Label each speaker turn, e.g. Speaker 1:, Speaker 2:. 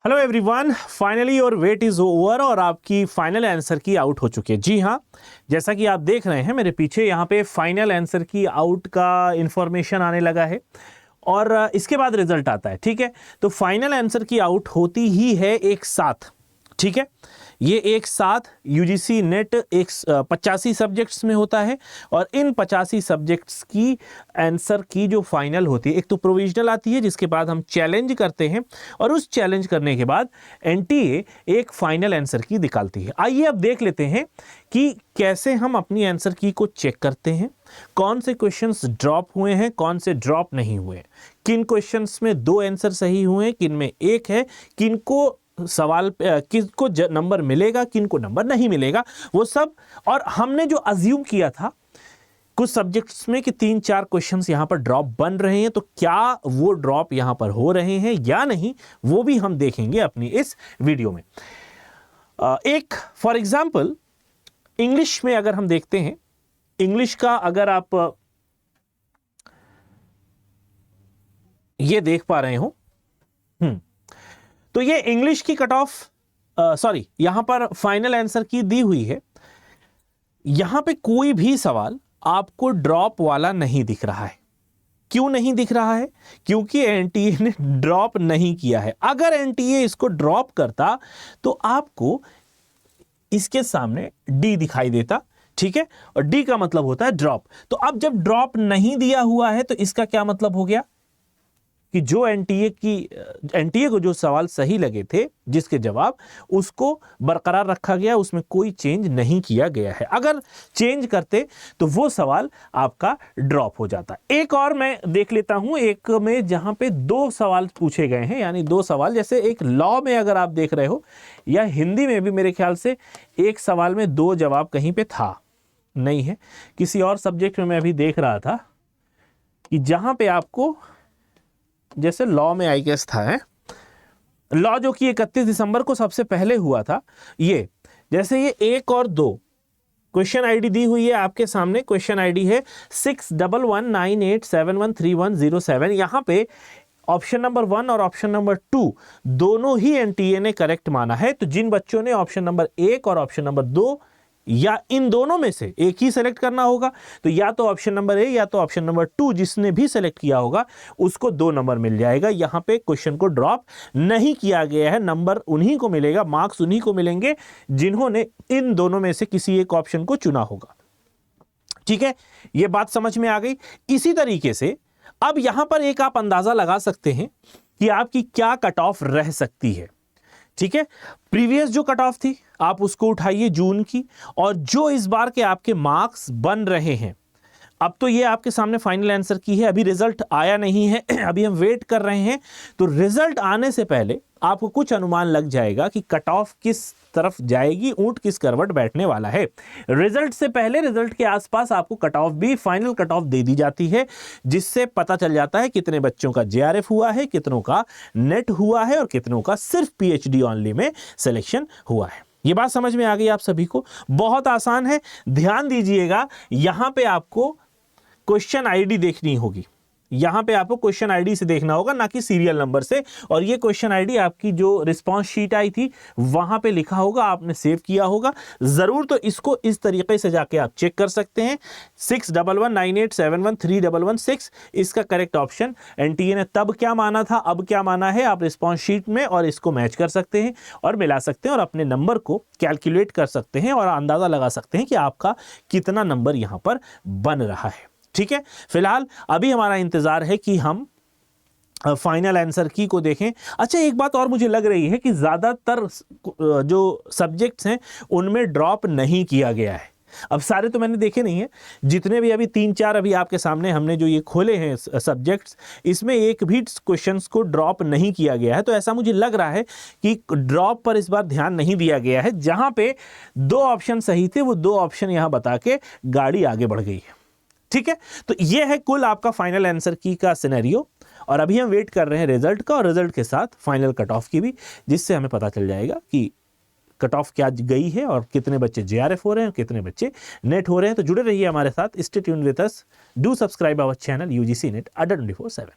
Speaker 1: Hello everyone, finally your weight is over और आपकी final answer की आउट हो चुकी है। जी हाँ, जैसा कि आप देख रहे हैं मेरे पीछे यहाँ पे फाइनल आंसर की आउट का इंफॉर्मेशन आने लगा है और इसके बाद रिजल्ट आता है। ठीक है, तो फाइनल आंसर की आउट होती ही है एक साथ। ठीक है, ये एक साथ यूजीसी नेट 85 सब्जेक्ट्स में होता है और इन 85 सब्जेक्ट्स की आंसर की जो फाइनल होती है, एक तो प्रोविजनल आती है जिसके बाद हम चैलेंज करते हैं और उस चैलेंज करने के बाद एनटीए एक फाइनल आंसर की निकालती है। आइए अब देख लेते हैं कि कैसे हम अपनी आंसर की को चेक करते हैं, कौन से क्वेश्चंस ड्रॉप हुए हैं, कौन से ड्रॉप नहीं हुए, किन क्वेश्चंस में 2 आंसर सही हुए हैं, किन में 1 है, किनको सवाल किसको नंबर मिलेगा, किनको नंबर नहीं मिलेगा, वो सब। और हमने जो अज्यूम किया था कुछ सब्जेक्ट्स में कि 3-4 क्वेश्चंस यहां पर ड्रॉप बन रहे हैं, तो क्या वो ड्रॉप यहां पर हो रहे हैं या नहीं, वो भी हम देखेंगे अपनी इस वीडियो में। एक फॉर एग्जांपल इंग्लिश में अगर हम देखते हैं, इंग्लिश का अगर आप ये देख पा रहे हो, तो ये इंग्लिश की कट ऑफ यहां पर फाइनल आंसर की दी हुई है। यहां पे कोई भी सवाल आपको ड्रॉप वाला नहीं दिख रहा है। क्यों नहीं दिख रहा है? क्योंकि एनटीए ने ड्रॉप नहीं किया है। अगर एनटीए इसको ड्रॉप करता तो आपको इसके सामने डी दिखाई देता। ठीक है, और डी का मतलब होता है ड्रॉप। तो अब जब ड्रॉप नहीं दिया हुआ है तो इसका क्या मतलब हो गया कि जो एनटीए को जो सवाल सही लगे थे, जिसके जवाब, उसको बरकरार रखा गया, उसमें कोई चेंज नहीं किया गया है। अगर चेंज करते तो वो सवाल आपका ड्रॉप हो जाता। एक और मैं देख लेता हूं, एक में जहां पे 2 सवाल पूछे गए हैं, यानी 2 सवाल, जैसे एक लॉ में अगर आप देख रहे हो, या हिंदी में भी मेरे ख्याल से एक सवाल में 2 जवाब कहीं पे था, नहीं है, किसी और सब्जेक्ट में मैं अभी देख रहा था कि जहां पे आपको, जैसे लॉ में आई गेस था, लॉ जो कि 31 दिसंबर को सबसे पहले हुआ था, ये जैसे ये 1 और 2 क्वेश्चन आईडी दी हुई है आपके सामने। क्वेश्चन आईडी है 611198713107। यहां पे ऑप्शन नंबर 1 और ऑप्शन नंबर 2 दोनों ही एनटीए ने करेक्ट माना है। तो जिन बच्चों ने ऑप्शन नंबर 1 और ऑप्शन नंबर 2 या इन दोनों में से एक ही सेलेक्ट करना होगा, तो या तो ऑप्शन नंबर ए या तो ऑप्शन नंबर 2, जिसने भी सेलेक्ट किया होगा उसको 2 नंबर मिल जाएगा। यहां पे क्वेश्चन को ड्रॉप नहीं किया गया है। नंबर उन्हीं को मिलेगा, मार्क्स उन्हीं को मिलेंगे जिन्होंने इन दोनों में से किसी एक ऑप्शन को चुना होगा। ठीक है, यह बात समझ में आ गई। इसी तरीके से अब यहां पर एक आप अंदाजा लगा सकते हैं कि आपकी क्या कट ऑफ रह सकती है। ठीक है, प्रीवियस जो कट ऑफ थी आप उसको उठाइए जून की, और जो इस बार के आपके मार्क्स बन रहे हैं, अब तो ये आपके सामने फाइनल आंसर की है, अभी रिजल्ट आया नहीं है, अभी हम वेट कर रहे हैं। तो रिजल्ट आने से पहले आपको कुछ अनुमान लग जाएगा कि कट ऑफ किस तरफ जाएगी, ऊंट किस करवट बैठने वाला है। रिजल्ट से पहले, रिजल्ट के आसपास आपको कट ऑफ भी, फाइनल कट ऑफ दे दी जाती है, जिससे पता चल जाता है कितने बच्चों का जेआरएफ हुआ है, कितनों का नेट हुआ है और कितनों का सिर्फ पीएचडी ओनली में सिलेक्शन हुआ है। ये बात समझ में आ गई आप सभी को? बहुत आसान है, ध्यान दीजिएगा। यहां पे आपको क्वेश्चन आईडी देखनी होगी, यहां पे आपको क्वेश्चन आईडी से देखना होगा, ना कि सीरियल नंबर से। और ये क्वेश्चन आईडी आपकी जो रिस्पांस शीट आई थी वहां पे लिखा होगा, आपने सेव किया होगा जरूर। तो इसको इस तरीके से जाके आप चेक कर सकते हैं। 611198711311 इसका करेक्ट ऑप्शन एनटीए ने तब क्या माना था, अब क्या माना है, आप रिस्पांस शीट में और इसको मैच कर सकते हैं और मिला सकते हैं और अपने नंबर को कैलकुलेट कर सकते हैं और अंदाजा लगा सकते हैं कि आपका कितना नंबर यहां पर बन रहा है। ठीक है, फिलहाल अभी हमारा इंतजार है कि हम फाइनल आंसर की को देखें। अच्छा, एक बात और मुझे लग रही है कि ज्यादातर जो सब्जेक्ट्स हैं उनमें ड्रॉप नहीं किया गया है। अब सारे तो मैंने देखे नहीं है, जितने भी अभी 3-4 अभी आपके सामने हमने जो ये खोले हैं सब्जेक्ट्स, इसमें एक भी क्वेश्चंस को ड्रॉप नहीं किया गया है। तो ऐसा मुझे लग रहा है कि ड्रॉप पर इस बार ध्यान नहीं दिया गया है। जहां पे 2 ऑप्शन सही थे वो 2 ऑप्शन यहां बता के गाड़ी आगे बढ़ गई है। ठीक है, तो ये है कुल आपका फाइनल आंसर की का सिनेरियो, और अभी हम वेट कर रहे हैं रिजल्ट का और रिजल्ट के साथ फाइनल कट ऑफ की भी, जिससे हमें पता चल जाएगा कि कट ऑफ क्या गई है और कितने बच्चे जेआरएफ हो रहे हैं, कितने बच्चे नेट हो रहे हैं। तो जुड़े रहिए हमारे साथ, stay tuned with us, do subscribe our channel UGC NET Adda 24/7।